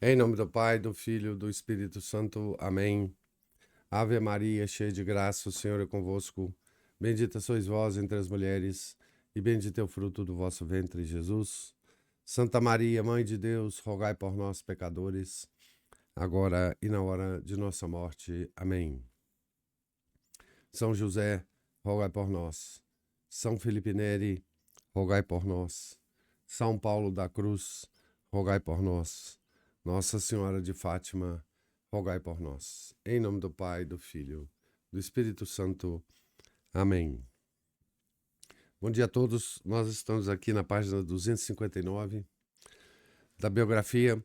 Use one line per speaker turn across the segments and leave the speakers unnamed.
Em nome do Pai, do Filho e do Espírito Santo. Amém. Ave Maria, cheia de graça, o Senhor é convosco. Bendita sois vós entre as mulheres, e bendito é o fruto do vosso ventre, Jesus. Santa Maria, Mãe de Deus, rogai por nós, pecadores, agora e na hora de nossa morte. Amém. São José, rogai por nós. São Felipe Neri, rogai por nós. São Paulo da Cruz, rogai por nós. Nossa Senhora de Fátima, rogai por nós. Em nome do Pai, do Filho, do Espírito Santo. Amém. Bom dia a todos. Nós estamos aqui na página 259 da biografia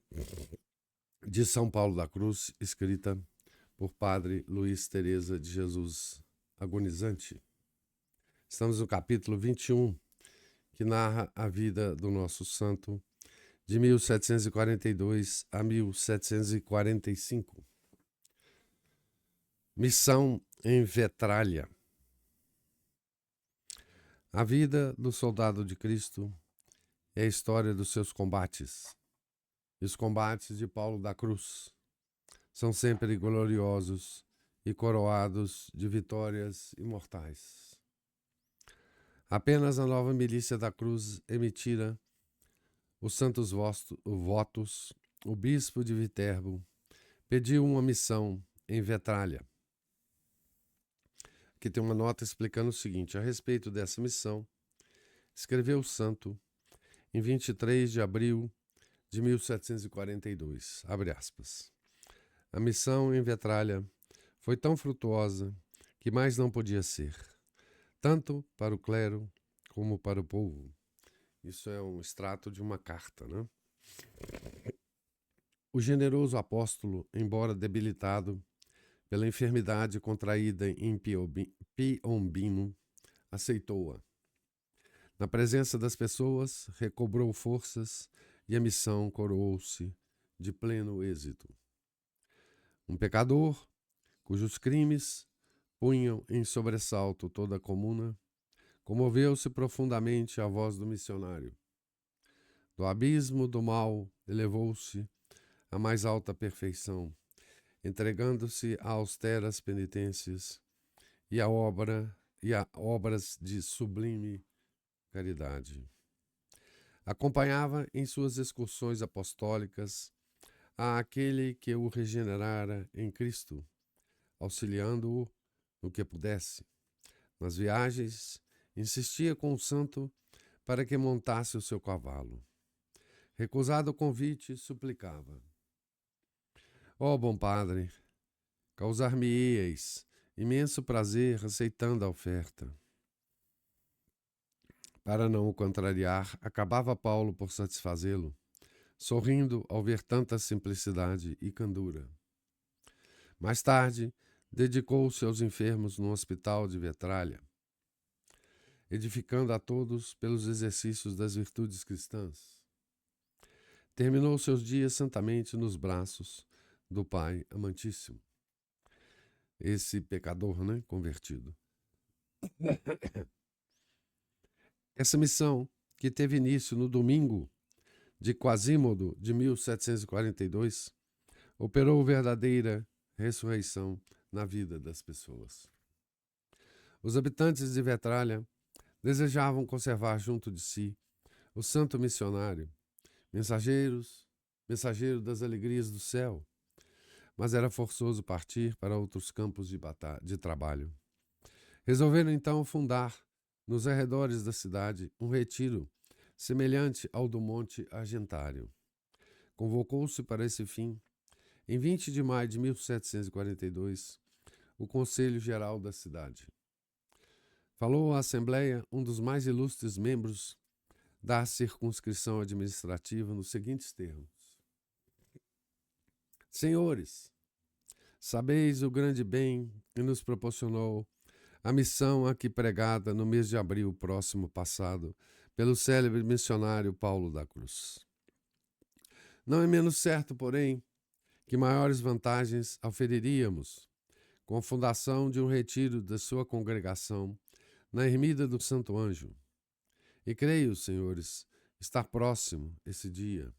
de São Paulo da Cruz, escrita por Padre Luiz Teresa de Jesus Agonizante. Estamos no capítulo 21, que narra a vida do nosso santo de 1742 a 1745. Missão em Vetralha. A vida do soldado de Cristo é a história dos seus combates. E os combates de Paulo da Cruz são sempre gloriosos e coroados de vitórias imortais. Apenas a nova milícia da Cruz emitira os santos votos, o bispo de Viterbo pediu uma missão em Vetralha. Aqui tem uma nota explicando o seguinte: a respeito dessa missão, escreveu o santo em 23 de abril de 1742, abre aspas. A missão em Vetralha foi tão frutuosa que mais não podia ser, tanto para o clero como para o povo. Isso é um extrato de uma carta, né? O generoso apóstolo, embora debilitado pela enfermidade contraída em Piombino, aceitou-a. Na presença das pessoas, recobrou forças e a missão coroou-se de pleno êxito. Um pecador, cujos crimes punham em sobressalto toda a comuna, comoveu-se profundamente à voz do missionário. Do abismo do mal elevou-se à mais alta perfeição, entregando-se a austeras penitências e a obras de sublime caridade. Acompanhava em suas excursões apostólicas àquele que o regenerara em Cristo, auxiliando-o no que pudesse. Nas viagens, insistia com o santo para que montasse o seu cavalo. Recusado o convite, suplicava: ó bom padre, causar-me-eis imenso prazer aceitando a oferta. Para não o contrariar, acabava Paulo por satisfazê-lo, sorrindo ao ver tanta simplicidade e candura. Mais tarde, dedicou-se aos enfermos no hospital de Vetralha, edificando a todos pelos exercícios das virtudes cristãs. Terminou seus dias santamente nos braços do Pai amantíssimo. Esse pecador, convertido. Essa missão, que teve início no domingo de Quasímodo de 1742, operou verdadeira ressurreição na vida das pessoas. Os habitantes de Vetralha desejavam conservar junto de si o santo missionário, mensageiro das alegrias do céu, mas era forçoso partir para outros campos de trabalho. Resolveram então fundar, nos arredores da cidade, um retiro semelhante ao do Monte Argentário. Convocou-se para esse fim, em 20 de maio de 1742, o Conselho Geral da cidade. Falou à Assembleia um dos mais ilustres membros da circunscrição administrativa nos seguintes termos: Senhores, sabeis o grande bem que nos proporcionou a missão aqui pregada no mês de abril próximo passado pelo célebre missionário Paulo da Cruz. Não é menos certo, porém, que maiores vantagens auferiríamos com a fundação de um retiro da sua congregação na ermida do Santo Anjo. E creio, senhores, estar próximo esse dia.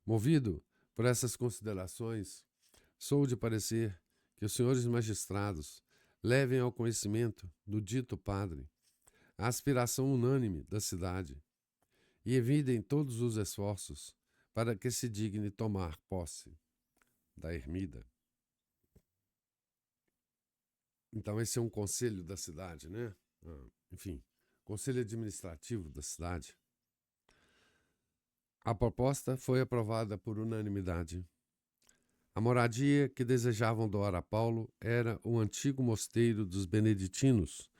Movido Por essas considerações, sou de parecer que os senhores magistrados levem ao conhecimento do dito padre a aspiração unânime da cidade e evitem todos os esforços para que se digne tomar posse da ermida. Então, esse é um conselho da cidade, né? Enfim, conselho administrativo da cidade. A proposta foi aprovada por unanimidade. A moradia que desejavam doar a Paulo era o antigo mosteiro dos beneditinos,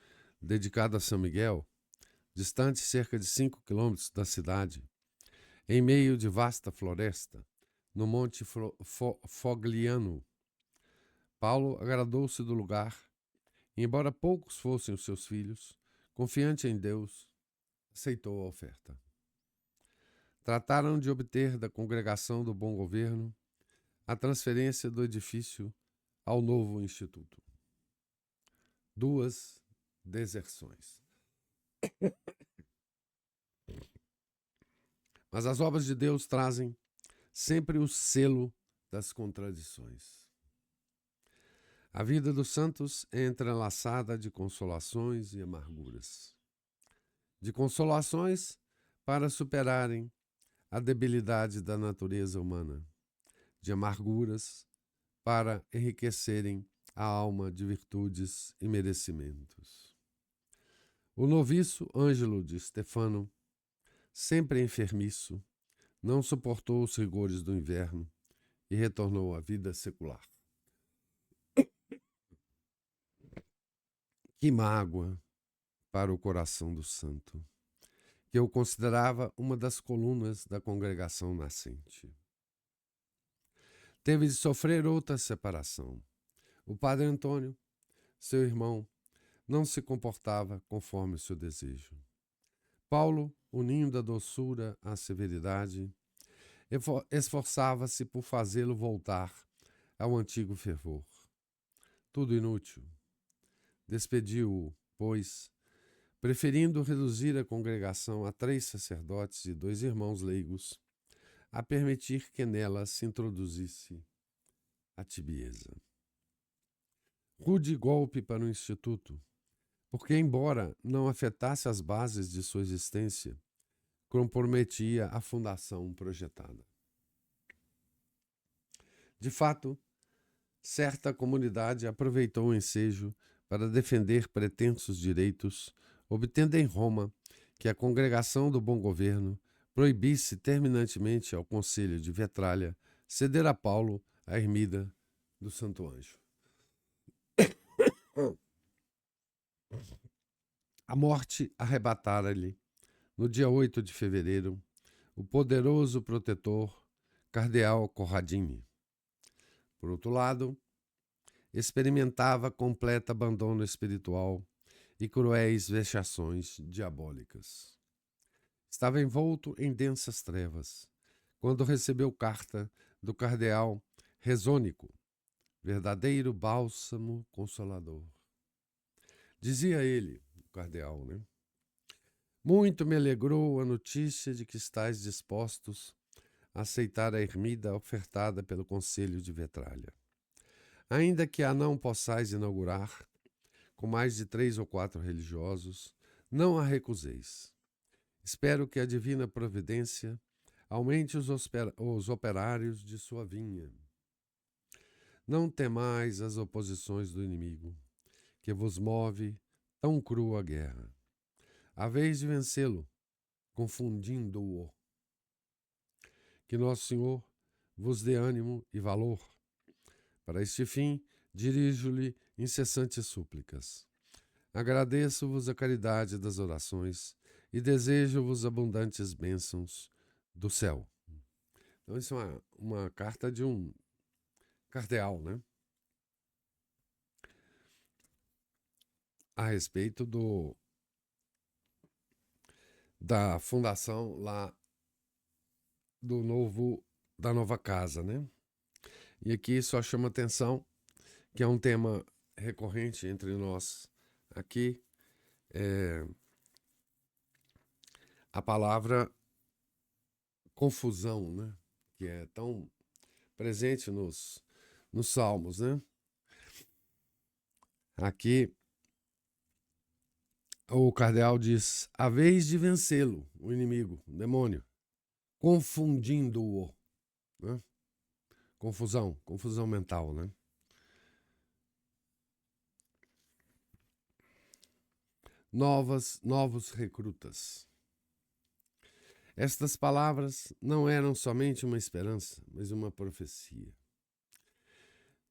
dedicado a São Miguel, distante cerca de 5 quilômetros da cidade, em meio de vasta floresta, no Monte Fogliano. Paulo agradou-se do lugar, e, embora poucos fossem os seus filhos, confiante em Deus, aceitou a oferta. Trataram de obter da Congregação do Bom Governo a transferência do edifício ao novo instituto. 2 deserções. Mas as obras de Deus trazem sempre o selo das contradições. A vida dos santos é entrelaçada de consolações e amarguras. De consolações para superarem a debilidade da natureza humana. De amarguras para enriquecerem a alma de virtudes e merecimentos. O noviço Ângelo de Stefano, sempre enfermiço, não suportou os rigores do inverno e retornou à vida secular. Que mágoa para o coração do santo, que eu considerava uma das colunas da congregação nascente. Teve de sofrer outra separação. O padre Antônio, seu irmão, não se comportava conforme o seu desejo. Paulo, unindo a doçura à severidade, esforçava-se por fazê-lo voltar ao antigo fervor. Tudo inútil. Despediu-o, pois, preferindo reduzir a congregação a 3 sacerdotes e 2 irmãos leigos, a permitir que nela se introduzisse a tibieza. Rude golpe para o Instituto, porque, embora não afetasse as bases de sua existência, comprometia a fundação projetada. De fato, certa comunidade aproveitou o ensejo para defender pretensos direitos, obtendo em Roma que a Congregação do Bom Governo proibisse terminantemente ao Conselho de Vetralha ceder a Paulo a ermida do Santo Anjo. A morte arrebatara-lhe, no dia 8 de fevereiro, o poderoso protetor cardeal Corradini. Por outro lado, experimentava completo abandono espiritual e cruéis vexações diabólicas. Estava envolto em densas trevas, quando recebeu carta do cardeal Rezônico, verdadeiro bálsamo consolador. Dizia ele, o cardeal, né? Muito me alegrou a notícia de que estáis dispostos a aceitar a ermida ofertada pelo Conselho de Vetralha. Ainda que a não possais inaugurar, com mais de 3 ou 4 religiosos, não a recuseis. Espero que a divina providência aumente os operários de sua vinha. Não temais as oposições do inimigo, que vos move tão crua guerra. Haveis de vencê-lo, confundindo-o. Que Nosso Senhor vos dê ânimo e valor. Para este fim, dirijo-lhe incessantes súplicas. Agradeço-vos a caridade das orações e desejo-vos abundantes bênçãos do céu. Então, isso é uma carta de um cardeal, né? A respeito da fundação lá da nova casa, né? E aqui só chama atenção que é um tema recorrente entre nós aqui, a palavra confusão, né? Que é tão presente nos Salmos, né? Aqui o cardeal diz: a vez de vencê-lo, o inimigo, o demônio, confundindo-o, né? Confusão mental, né? Novos recrutas. Estas palavras não eram somente uma esperança, mas uma profecia.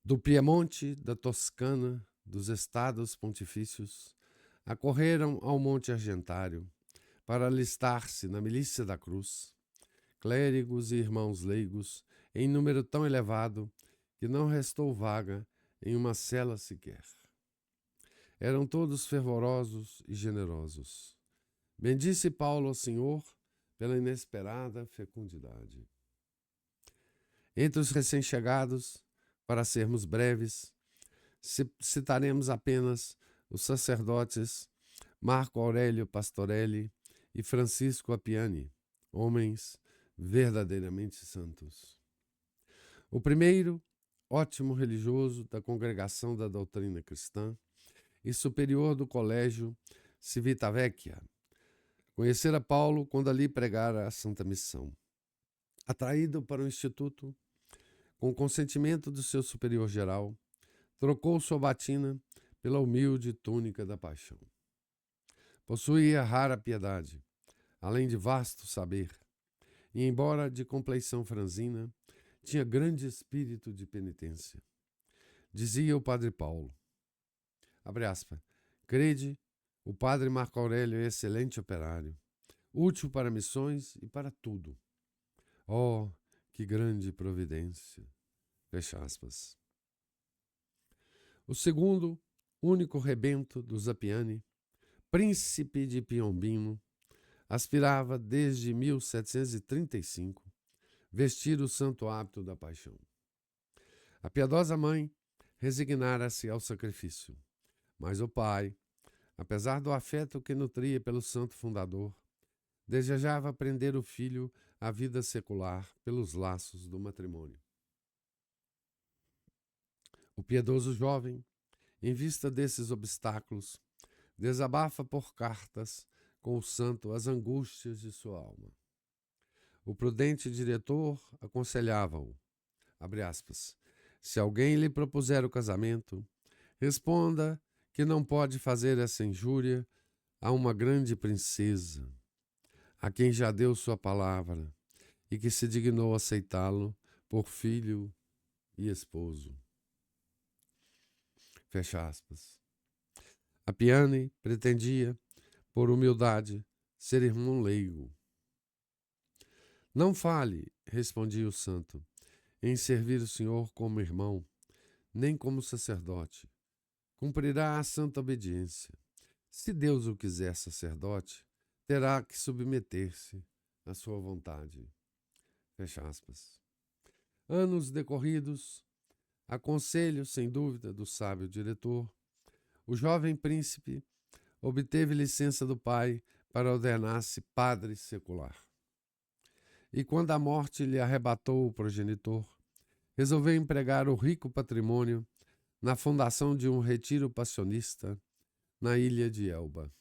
Do Piemonte, da Toscana, dos estados pontifícios, acorreram ao Monte Argentário para alistar-se na milícia da cruz, clérigos e irmãos leigos, em número tão elevado que não restou vaga em uma cela sequer. Eram todos fervorosos e generosos. Bendisse Paulo ao Senhor pela inesperada fecundidade. Entre os recém-chegados, para sermos breves, citaremos apenas os sacerdotes Marco Aurélio Pastorelli e Francisco Appiani, homens verdadeiramente santos. O primeiro, ótimo religioso da Congregação da Doutrina Cristã e superior do Colégio Civitavecchia, conhecera Paulo quando ali pregara a Santa Missão. Atraído para o Instituto, com o consentimento do seu superior geral, trocou sua batina pela humilde túnica da paixão. Possuía rara piedade, além de vasto saber, e, embora de compleição franzina, tinha grande espírito de penitência. Dizia o padre Paulo, abre aspas, crede, o padre Marco Aurélio é excelente operário, útil para missões e para tudo. Oh, que grande providência! Fecha aspas. O segundo, único rebento dos Appiani, príncipe de Piombino, aspirava desde 1735 vestir o santo hábito da paixão. A piedosa mãe resignara-se ao sacrifício, mas o pai, apesar do afeto que nutria pelo santo fundador, desejava prender o filho à vida secular pelos laços do matrimônio. O piedoso jovem, em vista desses obstáculos, desabafa por cartas com o santo as angústias de sua alma. O prudente diretor aconselhava-o, abre aspas, se alguém lhe propuser o casamento, responda que não pode fazer essa injúria a uma grande princesa, a quem já deu sua palavra e que se dignou aceitá-lo por filho e esposo. Fecha aspas. Appiani pretendia, por humildade, ser irmão leigo. Não fale, respondia o santo, em servir o Senhor como irmão, nem como sacerdote. Cumprirá a santa obediência. Se Deus o quiser sacerdote, terá que submeter-se à sua vontade. Fecha aspas. Anos decorridos, a conselho, sem dúvida, do sábio diretor, o jovem príncipe obteve licença do pai para ordenar-se padre secular. E quando a morte lhe arrebatou o progenitor, resolveu empregar o rico patrimônio na fundação de um retiro passionista na ilha de Elba.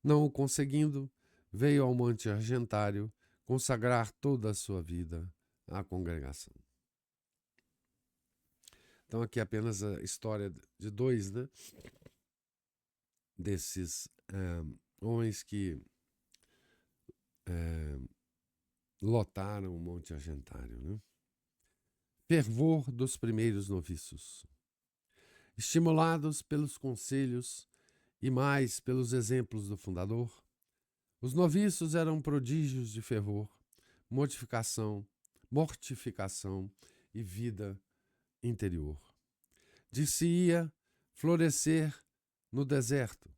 Não o conseguindo, veio ao Monte Argentário consagrar toda a sua vida à congregação. Então aqui apenas a história de dois, né, desses homens que lotaram o Monte Argentário, né? Fervor dos primeiros noviços. Estimulados pelos conselhos e mais pelos exemplos do fundador, os noviços eram prodígios de fervor, mortificação e vida interior. Dir-se-ia florescer no deserto.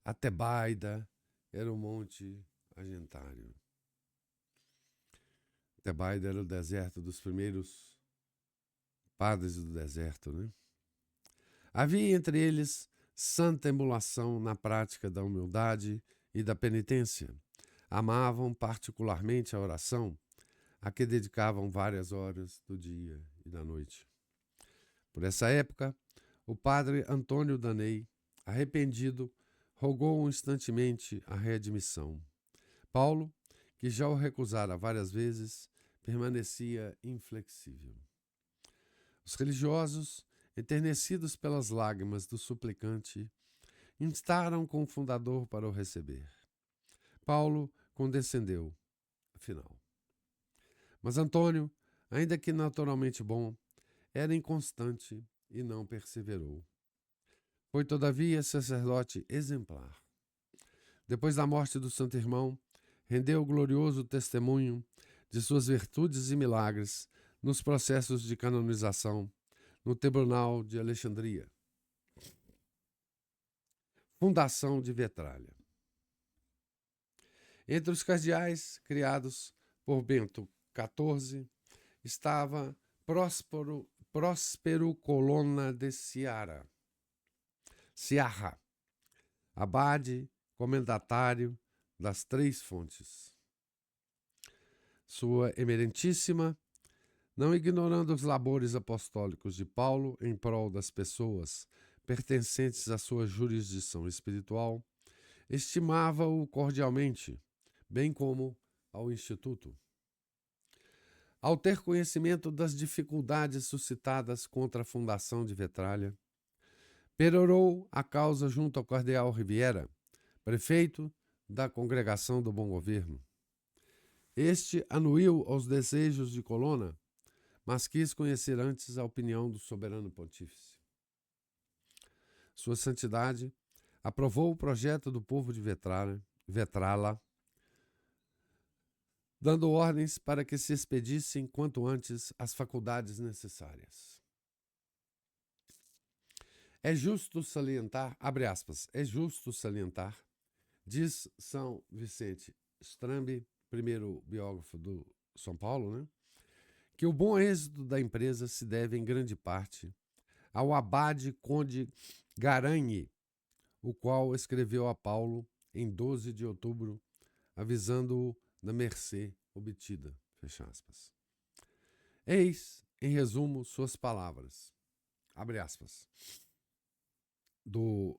A Tebaida era o Monte Argentário. Tebaida era o deserto dos primeiros padres do deserto, né? Havia entre eles santa emulação na prática da humildade e da penitência. Amavam particularmente a oração, a que dedicavam várias horas do dia e da noite. Por essa época, o padre Antônio Danei, arrependido, rogou instantemente a readmissão. Paulo, que já o recusara várias vezes, permanecia inflexível. Os religiosos, enternecidos pelas lágrimas do suplicante, instaram com o fundador para o receber. Paulo condescendeu, afinal. Mas Antônio, ainda que naturalmente bom, era inconstante e não perseverou. Foi, todavia, sacerdote exemplar. Depois da morte do santo irmão, rendeu glorioso testemunho de suas virtudes e milagres nos processos de canonização no Tribunal de Alexandria. Fundação de Vetralha. Entre os cardeais criados por Bento XIV estava Próspero Colonna de Ciarra, abade comendatário das Três Fontes. Sua Emerentíssima, não ignorando os labores apostólicos de Paulo em prol das pessoas pertencentes à sua jurisdição espiritual, estimava-o cordialmente, bem como ao Instituto. Ao ter conhecimento das dificuldades suscitadas contra a fundação de Vetralha, perorou a causa junto ao cardeal Riviera, prefeito da Congregação do Bom Governo. Este anuiu aos desejos de Colonna, mas quis conhecer antes a opinião do soberano pontífice. Sua Santidade aprovou o projeto do povo de Vetrala, dando ordens para que se expedissem quanto antes as faculdades necessárias. É justo salientar, diz São Vicente Strambi, primeiro biógrafo do São Paulo, né, que o bom êxito da empresa se deve em grande parte ao abade conde Garanhe, o qual escreveu a Paulo em 12 de outubro, avisando-o da mercê obtida. Fecha aspas. Eis, em resumo, suas palavras. Abre aspas. Do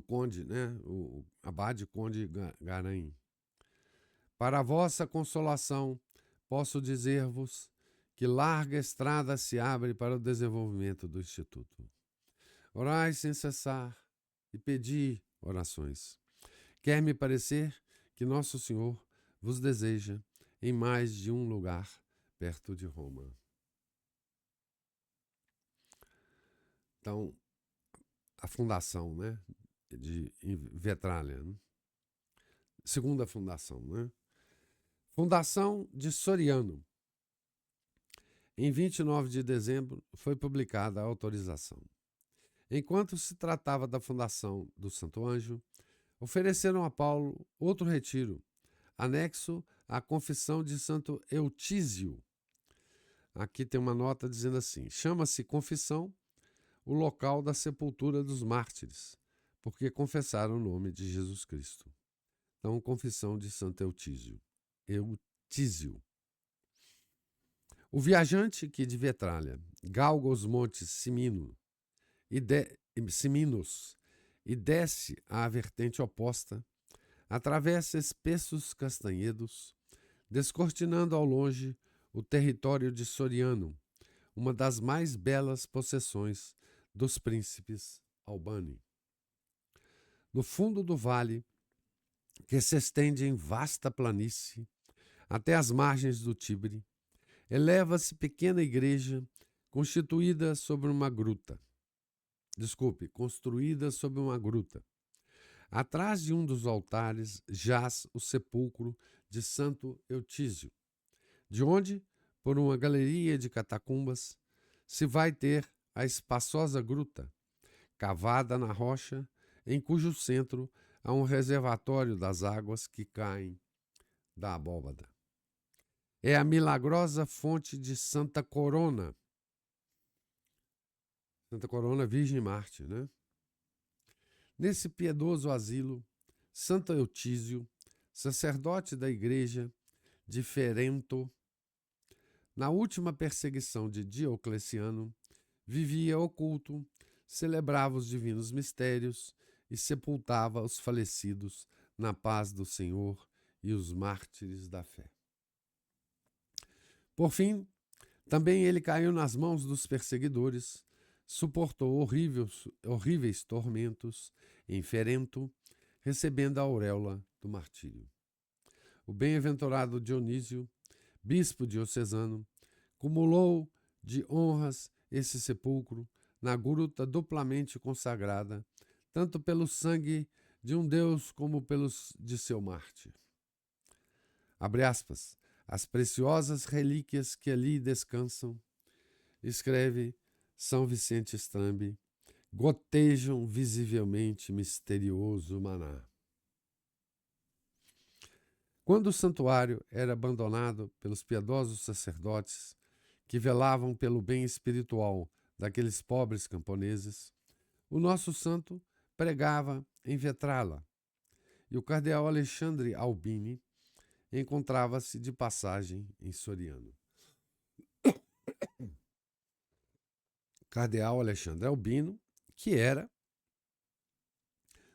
conde, né? O abade conde Garanhe. Para a vossa consolação, posso dizer-vos que larga estrada se abre para o desenvolvimento do Instituto. Orai sem cessar e pedi orações. Quer-me parecer que Nosso Senhor vos deseja em mais de um lugar perto de Roma. Então, a fundação, né, de Vetralha. Né? Segunda fundação, né? Fundação de Soriano. Em 29 de dezembro foi publicada a autorização. Enquanto se tratava da fundação do Santo Anjo, ofereceram a Paulo outro retiro, anexo à Confissão de Santo Eutísio. Aqui tem uma nota dizendo assim: chama-se Confissão o local da sepultura dos mártires, porque confessaram o nome de Jesus Cristo. Então, Confissão de Santo Eutísio. O viajante que de Vetralha galga os montes Siminos e desce à vertente oposta, atravessa espessos castanhedos, descortinando ao longe o território de Soriano, uma das mais belas possessões dos príncipes Albani. No fundo do vale, que se estende em vasta planície até as margens do Tibre, eleva-se pequena igreja construída sobre uma gruta. Atrás de um dos altares jaz o sepulcro de Santo Eutísio, de onde, por uma galeria de catacumbas, se vai ter a espaçosa gruta, cavada na rocha, em cujo centro há um reservatório das águas que caem da abóbada. É a milagrosa fonte de Santa Corona Virgem Mártir, né? Nesse piedoso asilo, Santo Eutísio, sacerdote da igreja, de Ferento, na última perseguição de Diocleciano, vivia oculto, celebrava os divinos mistérios e sepultava os falecidos na paz do Senhor e os mártires da fé. Por fim, também ele caiu nas mãos dos perseguidores, suportou horríveis tormentos em Ferento, recebendo a auréola do martírio. O bem-aventurado Dionísio, bispo diocesano, cumulou de honras esse sepulcro na gruta duplamente consagrada, tanto pelo sangue de um deus como pelos de seu mártir. Abre aspas, as preciosas relíquias que ali descansam, escreve São Vicente Strambi, gotejam visivelmente misterioso maná. Quando o santuário era abandonado pelos piedosos sacerdotes que velavam pelo bem espiritual daqueles pobres camponeses, o nosso santo pregava em Vetrala, e o cardeal Alexandre Albini encontrava-se de passagem em Soriano. Cardeal Alexandre Albino, que era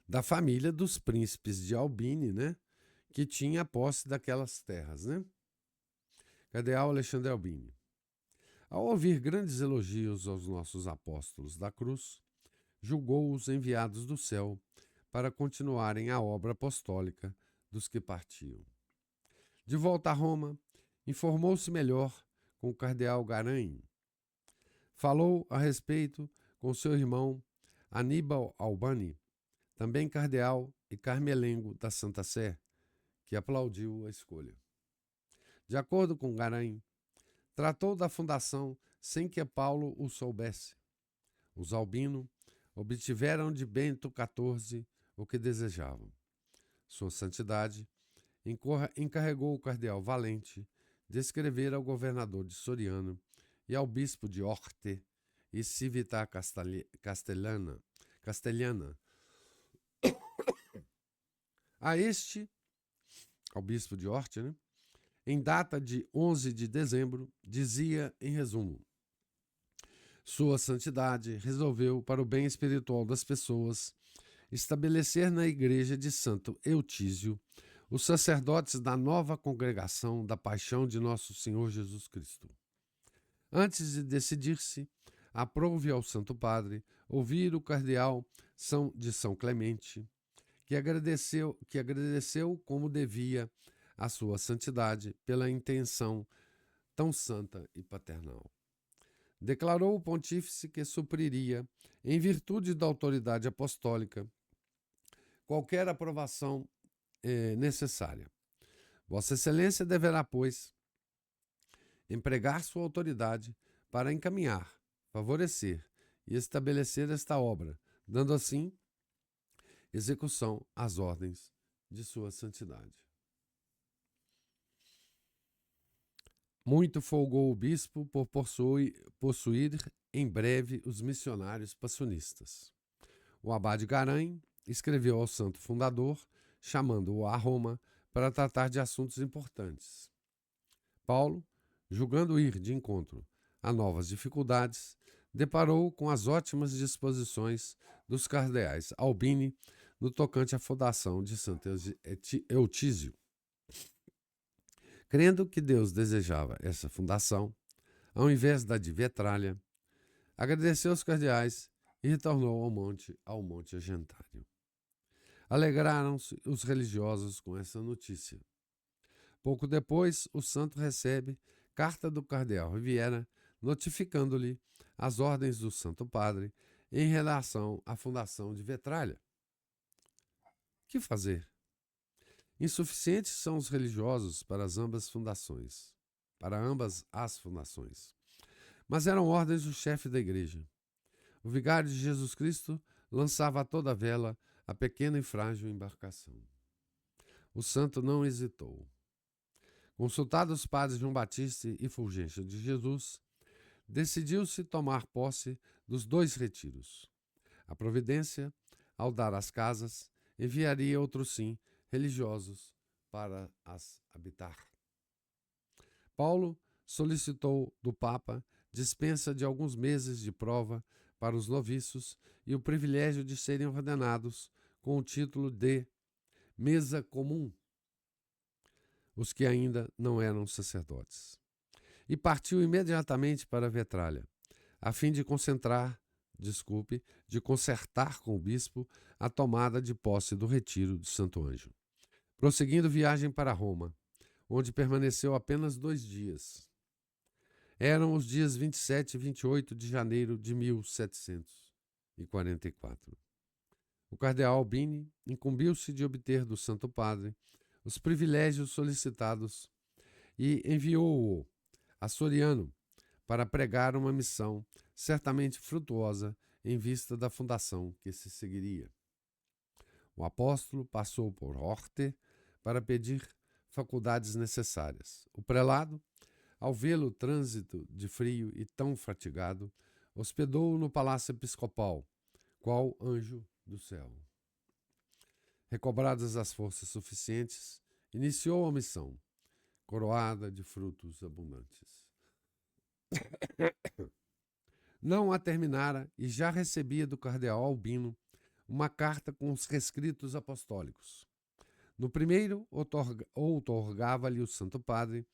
da família dos príncipes de Albini, né? Que tinha a posse daquelas terras, né? Cardeal Alexandre Albini. Ao ouvir grandes elogios aos nossos apóstolos da cruz, julgou-os enviados do céu para continuarem a obra apostólica dos que partiam. De volta a Roma, informou-se melhor com o cardeal Garanha. Falou a respeito com seu irmão Aníbal Albani, também cardeal e carmelengo da Santa Sé, que aplaudiu a escolha. De acordo com Garanha, tratou da fundação sem que Paulo o soubesse. Os Albino obtiveram de Bento XIV o que desejavam. Sua Santidade encarregou o cardeal Valente de escrever ao governador de Soriano e ao bispo de Orte e Civita Castellana, a este, ao bispo de Orte, né, em data de 11 de dezembro, dizia em resumo: Sua Santidade resolveu, para o bem espiritual das pessoas, estabelecer na igreja de Santo Eutísio os sacerdotes da nova congregação da Paixão de Nosso Senhor Jesus Cristo. Antes de decidir-se, aprove ao Santo Padre ouvir o cardeal de São Clemente, que agradeceu como devia a sua santidade pela intenção tão santa e paternal. Declarou o pontífice que supriria, em virtude da autoridade apostólica, qualquer aprovação necessária. Vossa Excelência deverá, pois, empregar sua autoridade para encaminhar, favorecer e estabelecer esta obra, dando assim execução às ordens de sua santidade. Muito folgou o bispo por possuir em breve os missionários passionistas. O abade Garanha escreveu ao santo fundador, chamando-o a Roma para tratar de assuntos importantes. Paulo, julgando ir de encontro a novas dificuldades, deparou com as ótimas disposições dos cardeais Albini no tocante à fundação de Santo Eutísio. Crendo que Deus desejava essa fundação, ao invés da de Vetralha, agradeceu aos cardeais e retornou ao Monte Argentário. Alegraram-se os religiosos com essa notícia. Pouco depois, o santo recebe carta do cardeal Riviera, notificando-lhe as ordens do Santo Padre em relação à fundação de Vetralha. Que fazer? Insuficientes são os religiosos para ambas as fundações. Mas eram ordens do chefe da igreja. O vigário de Jesus Cristo lançava a toda vela a pequena e frágil embarcação. O santo não hesitou. Consultados os padres João Batista e Fulgêncio de Jesus, decidiu-se tomar posse dos 2 retiros. A providência, ao dar as casas, enviaria outros religiosos para as habitar. Paulo solicitou do Papa dispensa de alguns meses de prova para os noviços e o privilégio de serem ordenados com o título de mesa comum, os que ainda não eram sacerdotes. E partiu imediatamente para Vetralha, a fim de concertar com o bispo a tomada de posse do retiro de Santo Ângelo. Prosseguindo viagem para Roma, onde permaneceu apenas 2 dias. Eram os dias 27 e 28 de janeiro de 1744. O cardeal Albini incumbiu-se de obter do Santo Padre os privilégios solicitados e enviou-o a Soriano para pregar uma missão certamente frutuosa em vista da fundação que se seguiria. O apóstolo passou por Orte para pedir faculdades necessárias. O prelado, ao vê-lo trânsito de frio e tão fatigado, hospedou-o no palácio episcopal, qual anjo do céu. Recobradas as forças suficientes, iniciou a missão, coroada de frutos abundantes. Não a terminara e já recebia do cardeal Albino uma carta com os rescritos apostólicos. No primeiro, outorgava-lhe o Santo Padre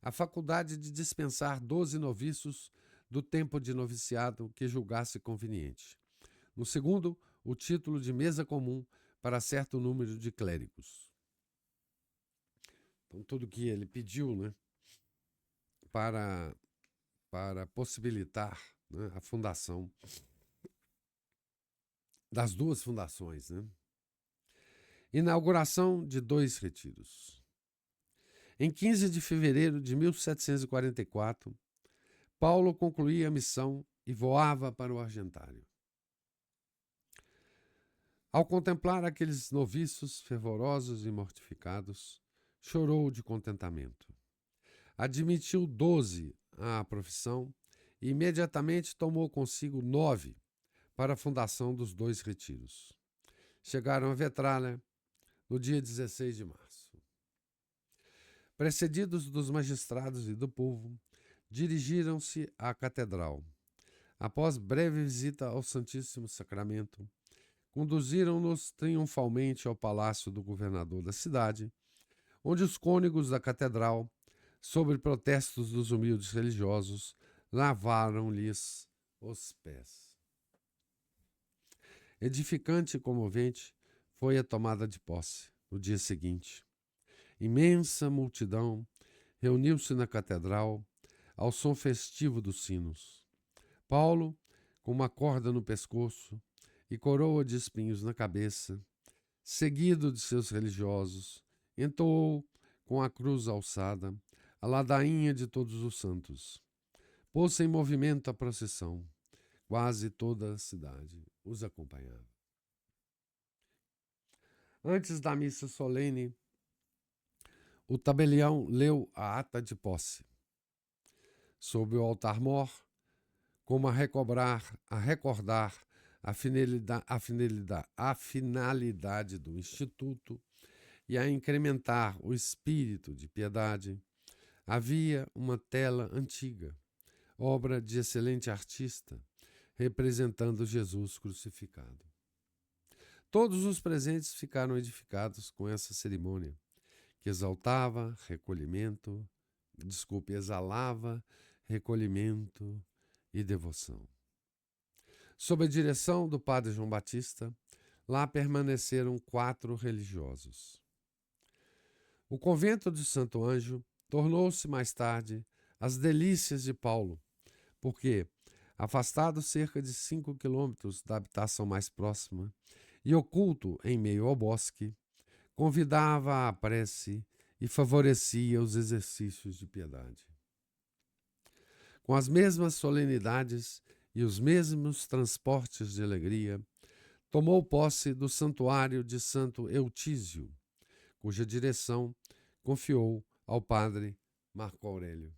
a faculdade de dispensar 12 noviços do tempo de noviciado que julgasse conveniente. No segundo, o título de mesa comum para certo número de clérigos. Então, tudo que ele pediu, né, para possibilitar, né, a fundação das 2 fundações. Né? Inauguração de 2 retiros. Em 15 de fevereiro de 1744, Paulo concluía a missão e voava para o Argentário. Ao contemplar aqueles noviços fervorosos e mortificados, chorou de contentamento. Admitiu 12 à profissão e imediatamente tomou consigo 9 para a fundação dos 2 retiros. Chegaram a Vetralha no dia 16 de março. Precedidos dos magistrados e do povo, dirigiram-se à catedral. Após breve visita ao Santíssimo Sacramento, conduziram-nos triunfalmente ao palácio do governador da cidade, onde os cônegos da catedral, sob protestos dos humildes religiosos, lavaram-lhes os pés. Edificante e comovente foi a tomada de posse no dia seguinte. Imensa multidão reuniu-se na catedral ao som festivo dos sinos. Paulo, com uma corda no pescoço e coroa de espinhos na cabeça, seguido de seus religiosos, entoou com a cruz alçada a ladainha de todos os santos. Pôs-se em movimento a procissão. Quase toda a cidade os acompanhava. Antes da missa solene, o tabelião leu a ata de posse. Sob o altar-mor, como a recordar a finalidade do Instituto e a incrementar o espírito de piedade, havia uma tela antiga, obra de excelente artista, representando Jesus crucificado. Todos os presentes ficaram edificados com essa cerimônia, que exalava exalava recolhimento e devoção. Sob a direção do padre João Batista, lá permaneceram 4 religiosos. O convento de Santo Ângelo tornou-se mais tarde as delícias de Paulo, porque, afastado cerca de 5 quilômetros da habitação mais próxima e oculto em meio ao bosque, convidava à prece e favorecia os exercícios de piedade. Com as mesmas solenidades e os mesmos transportes de alegria, tomou posse do santuário de Santo Eutísio, cuja direção confiou ao padre Marco Aurélio.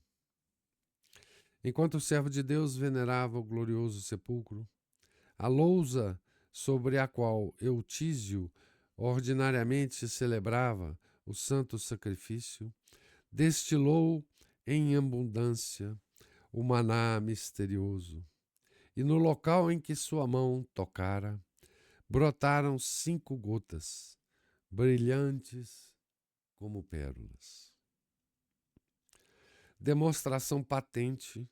Enquanto o servo de Deus venerava o glorioso sepulcro, a lousa sobre a qual Eutísio ordinariamente celebrava o santo sacrifício, destilou em abundância o maná misterioso, e no local em que sua mão tocara, brotaram 5 gotas, brilhantes como pérolas. Demonstração patente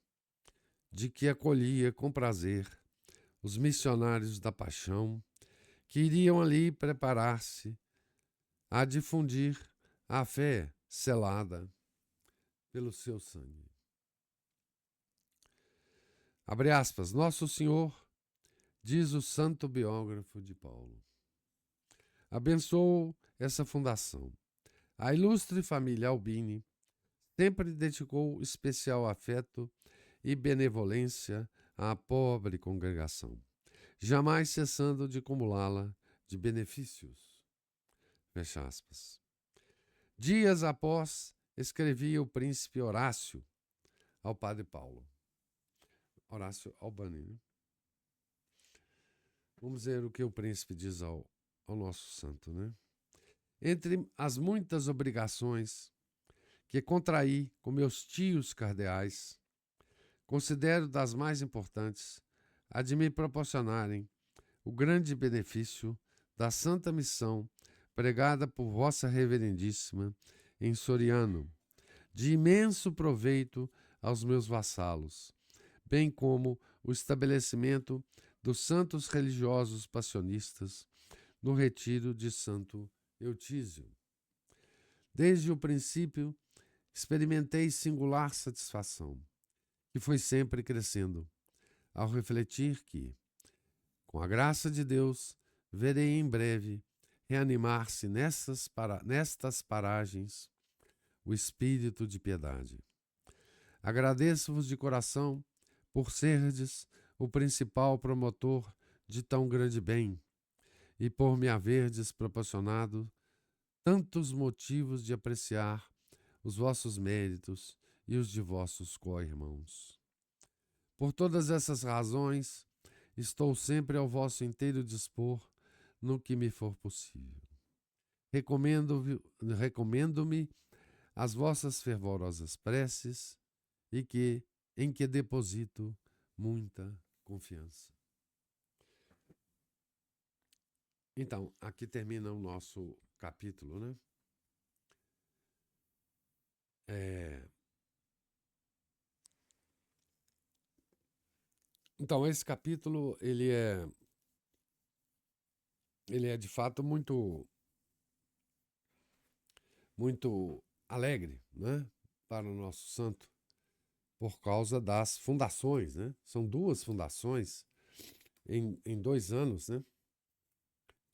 de que acolhia com prazer os missionários da paixão que iriam ali preparar-se a difundir a fé selada pelo seu sangue. Abre aspas, Nosso Senhor, diz o santo biógrafo de Paulo, abençoou essa fundação. A ilustre família Albini sempre dedicou especial afeto e benevolência à pobre congregação, jamais cessando de acumulá-la de benefícios. Fecha aspas. Dias após, escrevia o príncipe Horácio ao padre Paulo. Horácio Albani, né? Vamos ver o que o príncipe diz ao nosso santo, né? Entre as muitas obrigações que contraí com meus tios cardeais, considero das mais importantes a de me proporcionarem o grande benefício da santa missão pregada por vossa reverendíssima em Soriano, de imenso proveito aos meus vassalos, bem como o estabelecimento dos santos religiosos passionistas no retiro de Santo Eutísio. Desde o princípio, experimentei singular satisfação, que foi sempre crescendo, ao refletir que, com a graça de Deus, verei em breve reanimar-se nestas paragens o espírito de piedade. Agradeço-vos de coração por serdes o principal promotor de tão grande bem e por me haverdes proporcionado tantos motivos de apreciar os vossos méritos e os de vossos co-irmãos. Por todas essas razões, estou sempre ao vosso inteiro dispor no que me for possível. Recomendo-me as vossas fervorosas preces em que deposito muita confiança. Então, aqui termina o nosso capítulo, né? Então, esse capítulo, ele é de fato muito alegre, né? Para o nosso santo, por causa das fundações, né? São 2 fundações em 2 anos, né?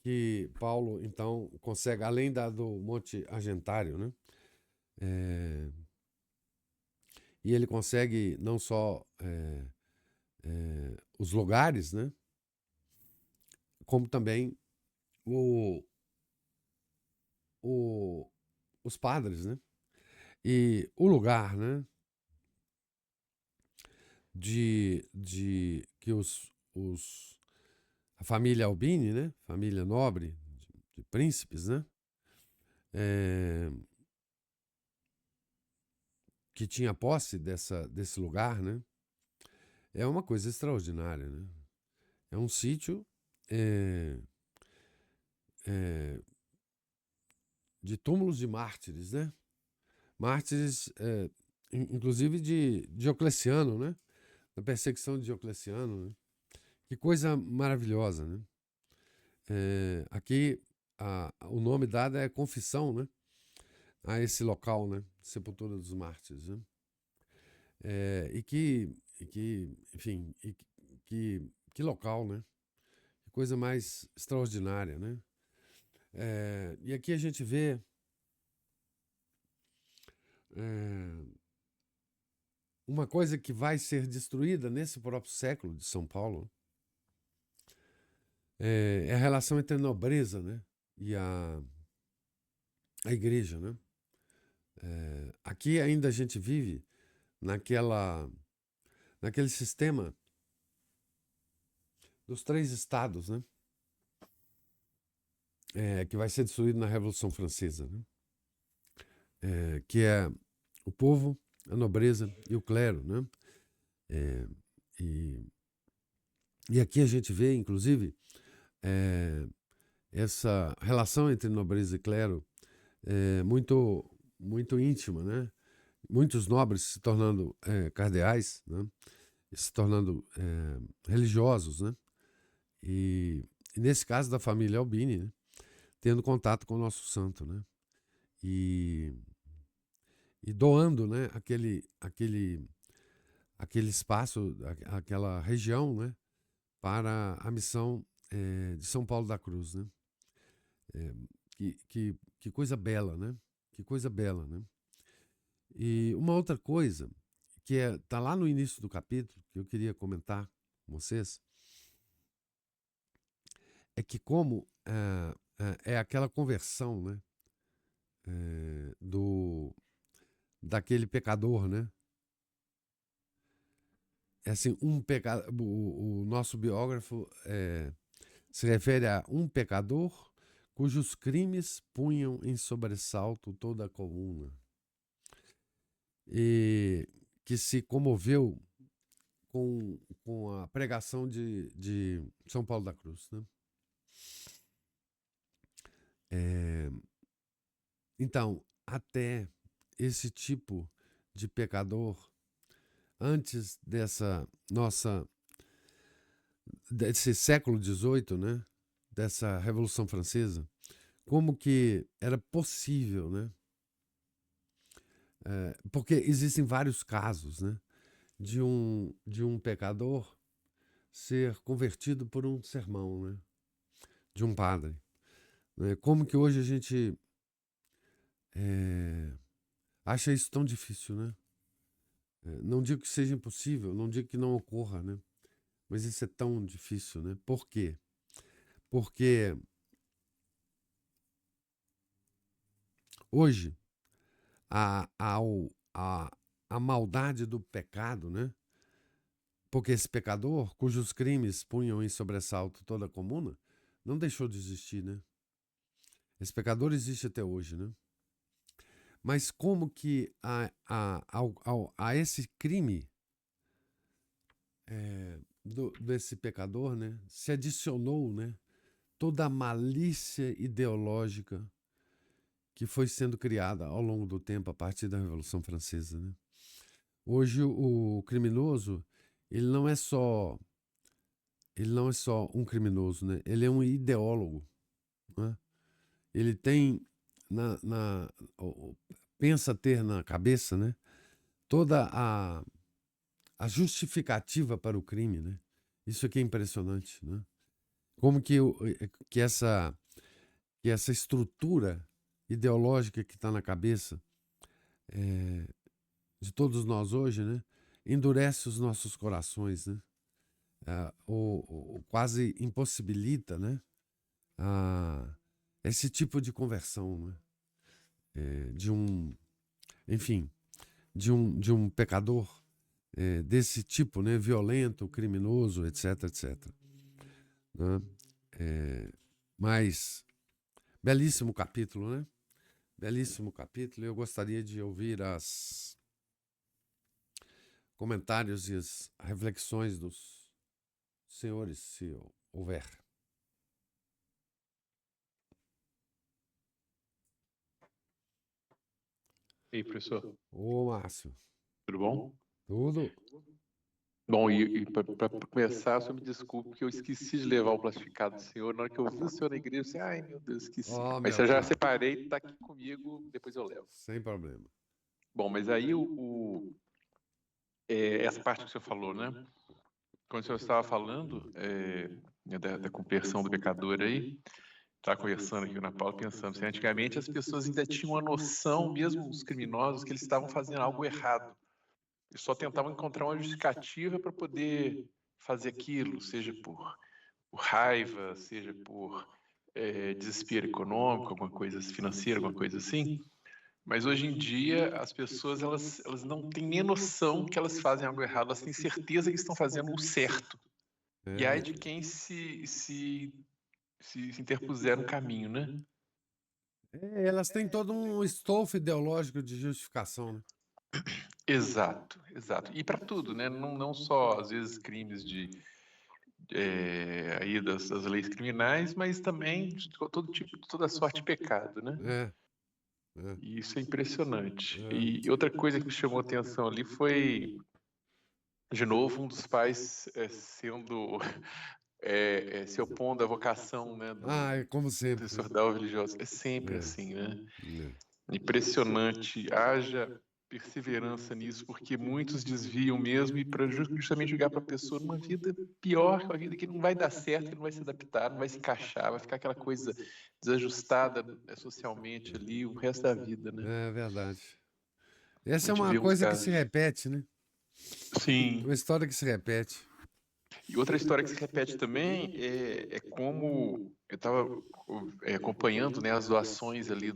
Que Paulo, então, consegue, além do Monte Argentário, né? E ele consegue não só os lugares, né? Como também os padres, né? E o lugar, né? De que a família Albini, né? Família nobre de príncipes, né? Que tinha posse desse lugar, né? É uma coisa extraordinária, né? É um sítio de túmulos de mártires, né? Mártires, inclusive de Diocleciano, né? Da perseguição de Diocleciano, né? Que coisa maravilhosa, né? Aqui o nome dado é confissão, né? A esse local, né? Sepultura dos Mártires, né? Enfim, que local, né? Que coisa mais extraordinária, né? E aqui a gente vê uma coisa que vai ser destruída nesse próprio século de São Paulo, é a relação entre a nobreza, né? E a igreja, né? Aqui ainda a gente vive naquele sistema dos 3 estados, né? Que vai ser destruído na Revolução Francesa, né? Que é o povo, a nobreza e o clero, né? É, e, e aqui a gente vê, inclusive, é, essa relação entre nobreza e clero muito, muito íntima, né? Muitos nobres se tornando cardeais, né? Se tornando religiosos, né? E nesse caso da família Albini, né? Tendo contato com o nosso santo, né? E, e doando, né? Aquele espaço, aquela região, né? Para a missão de São Paulo da Cruz, né? Que coisa bela, né? Que coisa bela, né? E uma outra coisa que tá lá no início do capítulo que eu queria comentar com vocês é que como é aquela conversão, né? Daquele pecador, né? É assim, o nosso biógrafo se refere a um pecador cujos crimes punham em sobressalto toda a comuna e que se comoveu com a pregação de São Paulo da Cruz, né? Então, até esse tipo de pecador, antes desse século XVIII, né? Dessa Revolução Francesa, como que era possível, né? Porque existem vários casos, né? De um pecador ser convertido por um sermão, né? De um padre. Né? Como que hoje a gente acha isso tão difícil, né? Não digo que seja impossível, não digo que não ocorra, né? Mas isso é tão difícil, né? Por quê? Porque hoje a, a, a, a maldade do pecado, né? Porque esse pecador, cujos crimes punham em sobressalto toda a comuna, não deixou de existir, né? Esse pecador existe até hoje, né? Mas como que a esse crime desse pecador, né, se adicionou, né, toda a malícia ideológica que foi sendo criada ao longo do tempo a partir da Revolução Francesa, né? Hoje o criminoso, ele não é só um criminoso, né? Ele é um ideólogo, né? Ele tem pensa ter na cabeça, né, toda a justificativa para o crime, né? Isso aqui é impressionante, né? Como que essa estrutura ideológica que está na cabeça de todos nós hoje, né, endurece os nossos corações, né? Ou quase impossibilita, né, esse tipo de conversão, né? Enfim, de um pecador desse tipo, né, violento, criminoso, etc, etc. Né? Mas belíssimo capítulo, né? Belíssimo capítulo. Eu gostaria de ouvir as comentários e as reflexões dos senhores, se houver.
E aí, professor,
Ô, Márcio.
tudo bom?
Tudo?
Bom, e para começar, o senhor me desculpe, porque eu esqueci de levar o plastificado do senhor. Na hora que eu vi o senhor na igreja, eu disse, ai, meu Deus, esqueci.
Ó,
Mas
meu
se eu já
filho.
separei, tá aqui comigo, depois eu levo.
Sem problema.
Bom, mas aí essa parte que o senhor falou, né? Quando o senhor estava falando da conversão do pecador aí, estava conversando aqui na Paula, pensando assim, antigamente as pessoas ainda tinham a noção, mesmo os criminosos, que eles estavam fazendo algo errado. Eles só tentavam encontrar uma justificativa para poder fazer aquilo, seja por raiva, seja por desespero econômico, alguma coisa financeira, alguma coisa assim. Mas hoje em dia as pessoas elas não têm nem noção que elas fazem algo errado, elas têm certeza que estão fazendo o certo. E aí de quem se interpuser no caminho, né?
Elas têm todo um estofo ideológico de justificação, né?
Exato, exato. E para tudo, né? Não só, às vezes, crimes aí das leis criminais, mas também de todo tipo, toda sorte de pecado, né?
É, é,
E isso é impressionante.
é.
E outra coisa que me chamou a atenção ali foi, de novo, um dos pais se opondo à vocação, né,
Ah, é como
do
sempre, né?
sordal religioso. É sempre
É,
assim, né?
é.
Impressionante. Haja perseverança nisso, porque muitos desviam mesmo e para justamente jogar para a pessoa numa vida pior, uma vida que não vai dar certo, que não vai se adaptar, não vai se encaixar, vai ficar aquela coisa desajustada socialmente ali o resto da vida, né?
É verdade.
A
Essa é
gente
uma
vê uns
coisa que se
casos.
repete, né?
Sim.
Uma história que se repete.
E outra história que se repete também é como eu estava acompanhando, né, as doações ali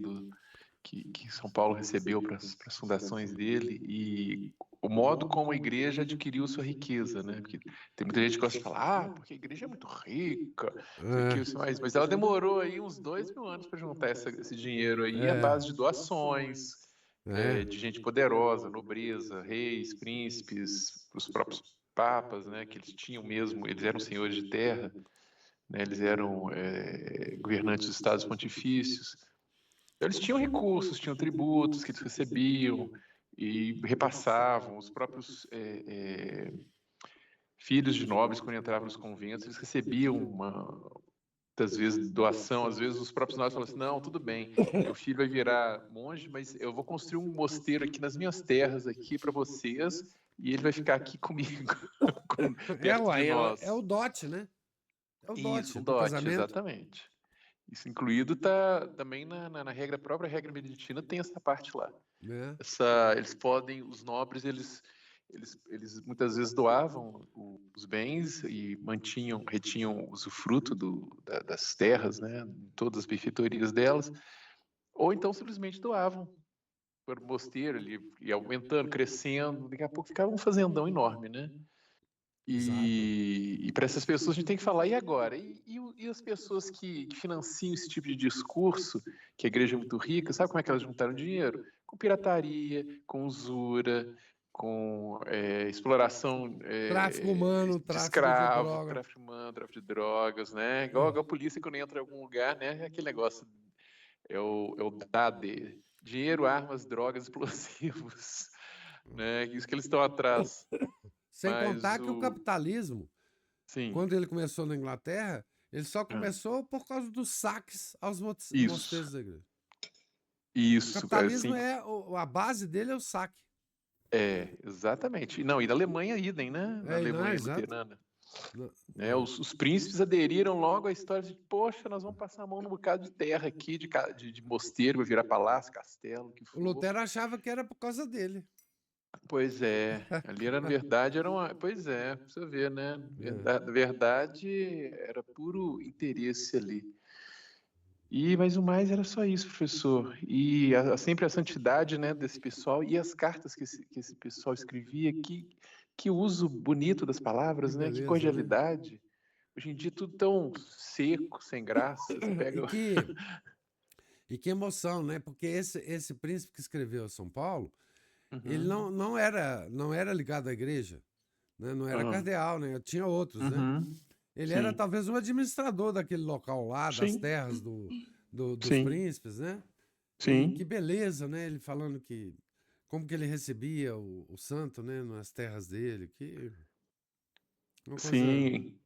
que São Paulo recebeu para as fundações dele e o modo como a igreja adquiriu sua riqueza, né? Porque tem muita gente que gosta de falar, porque a igreja é muito rica, isso aqui,
É,
isso mais, mas ela demorou aí uns 2.000 anos para juntar esse dinheiro aí à
é,
base de doações,
é,
de gente poderosa, nobreza, reis, príncipes, os próprios papas, né? Que eles tinham mesmo, eles eram senhores de terra, né? Eles eram governantes dos estados pontifícios. Então, eles tinham recursos, tinham tributos que eles recebiam e repassavam. Os próprios filhos de nobres, quando entravam nos conventos, eles recebiam muitas vezes doação. Às vezes os próprios nobres falavam assim, não, tudo bem, meu filho vai virar monge, mas eu vou construir um mosteiro aqui nas minhas terras aqui para vocês e ele vai ficar aqui comigo, perto de
uai, é
nós.
o dote, né? É o
Isso,
dote
um
do
dote,
casamento.
exatamente. Isso incluído está também na regra, própria regra beneditina, tem essa parte lá.
Né?
Eles podem, os nobres, eles muitas vezes doavam os bens e retinham o usufruto das terras, né, todas as benfeitorias delas, ou então simplesmente doavam para o mosteiro, ele ia aumentando, crescendo, daqui a pouco ficava um fazendão enorme, né?
Exato.
E para essas pessoas a gente tem que falar, e agora? E as pessoas que financiam esse tipo de discurso, que a igreja é muito rica, sabe como é que elas juntaram dinheiro? Com pirataria, com usura, com exploração
Tráfico humano,
de
tráfico de
escravo,
droga.
tráfico humano, tráfico de drogas, né?
É.
Igual a polícia quando entra em algum lugar, né? É aquele negócio, é o DAD, dinheiro, armas, drogas, explosivos, né? Isso que eles estão atrás.
Sem contar
Mas
que o capitalismo,
Sim,
quando ele começou na Inglaterra, ele só
é.
começou por causa dos saques aos
Isso,
mosteiros da igreja. O
isso,
capitalismo
assim,
a base dele é o saque.
exatamente. Não, e na Alemanha, idem, né? Na
Não,
Alemanha
exato.
luterana.
Não,
Né? Os príncipes aderiram logo à história de, poxa, nós vamos passar a mão num bocado de terra aqui, de mosteiro, vai virar palácio, castelo, o que
o
for.
Lutero achava que era por causa dele.
Pois é, ali era, na verdade, era uma. Pois é, pra você ver, né? Na verdade, era puro interesse ali. Mas o mais era só isso, professor. E sempre a santidade, né, desse pessoal e as cartas que esse pessoal escrevia, que uso bonito das
Que
palavras, né? Que
beleza, né?
cordialidade. Hoje em dia tudo tão seco, sem graça. Você
E
pega.
que, e que emoção, né? Porque esse príncipe que escreveu São Paulo, ele
Uhum,
não era ligado à igreja, né? Não era
uhum,
cardeal, né? Tinha outros, né?
uhum.
Ele era
Sim,
talvez um administrador daquele local lá, das
sim,
terras dos
sim,
príncipes, né? E que
sim,
beleza, né? Ele falando que como que ele recebia o santo, né? Nas terras dele, que uma coisa,
sim.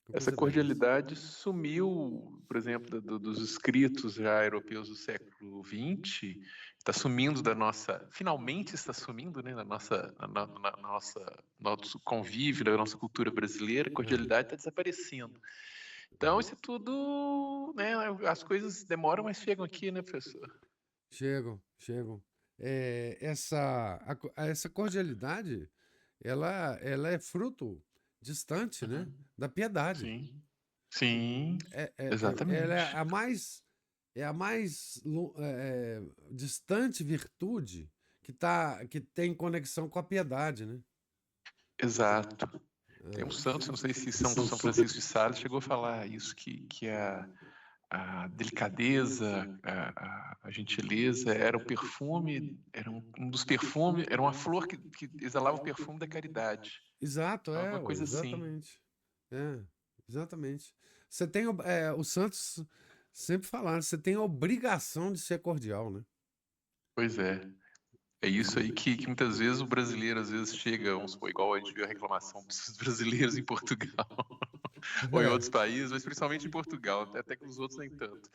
uma
Essa
coisa belíssima.
cordialidade sumiu, por exemplo, dos escritos já europeus do século XX, está sumindo finalmente está sumindo, né, na nosso convívio, na nossa cultura brasileira, a
É.
cordialidade está desaparecendo. Então, isso é tudo, né, as coisas demoram, mas chegam aqui, né, professor?
Chegam, chegam. Essa cordialidade, ela é fruto distante, né?
Uhum.
Da piedade.
Sim, sim,
Ela
exatamente.
é a mais distante virtude que tem conexão com a piedade, né?
Exato. Tem um santo, não sei se São Francisco de Sales chegou a falar isso, que a delicadeza, a gentileza, era o perfume, era um dos perfumes, era uma flor que exalava o perfume da caridade.
Exato,
Alguma coisa assim.
exatamente. Exatamente. Você tem, os santos sempre falaram, você tem a obrigação de ser cordial, né?
Pois é. É isso aí que muitas vezes o brasileiro às vezes chega, vamos supor, igual a gente viu a reclamação dos brasileiros em Portugal ou em outros países, mas principalmente em Portugal, até que os outros nem tanto.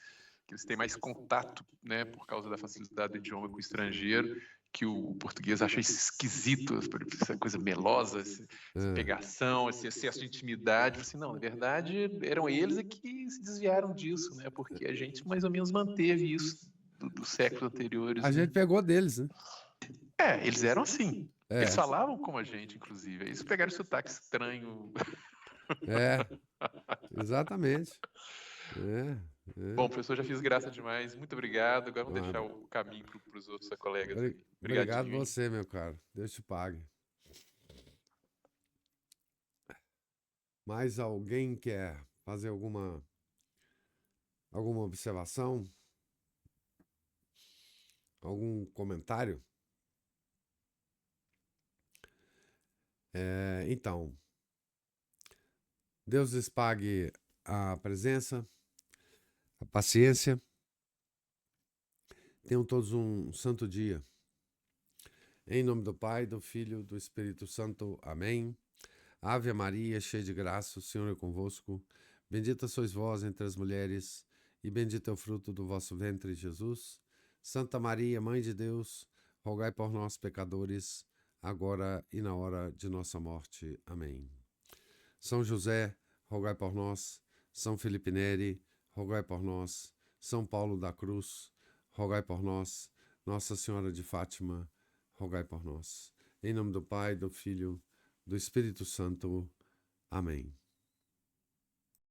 Que eles têm mais contato, né, por causa da facilidade do idioma com o estrangeiro, que o português acha isso esquisito, essa coisa melosa, essa pegação, esse excesso de intimidade. Assim, não, na verdade, eram eles que se desviaram disso, né, porque a gente mais ou menos manteve isso dos séculos anteriores.
A gente pegou deles, né?
Eles eram assim.
É.
Eles falavam como a gente, inclusive. Eles pegaram sotaque estranho.
Exatamente.
Bom, professor, já fiz graça demais. Muito obrigado. Agora vamos deixar o caminho para os outros colegas aí.
Obrigado você, meu caro. Deus te pague. Mais alguém quer fazer alguma observação? Algum comentário? Então, Deus lhes pague a presença, a paciência. Tenham todos um santo dia. Em nome do Pai, do Filho, do Espírito Santo. Amém. Ave Maria, cheia de graça, o Senhor é convosco. Bendita sois vós entre as mulheres, e bendito é o fruto do vosso ventre, Jesus. Santa Maria, Mãe de Deus, rogai por nós, pecadores, agora e na hora de nossa morte. Amém. São José, rogai por nós. São Felipe Neri, rogai por nós. São Paulo da Cruz, rogai por nós. Nossa Senhora de Fátima, rogai por nós. Em nome do Pai, do Filho, do Espírito Santo. Amém.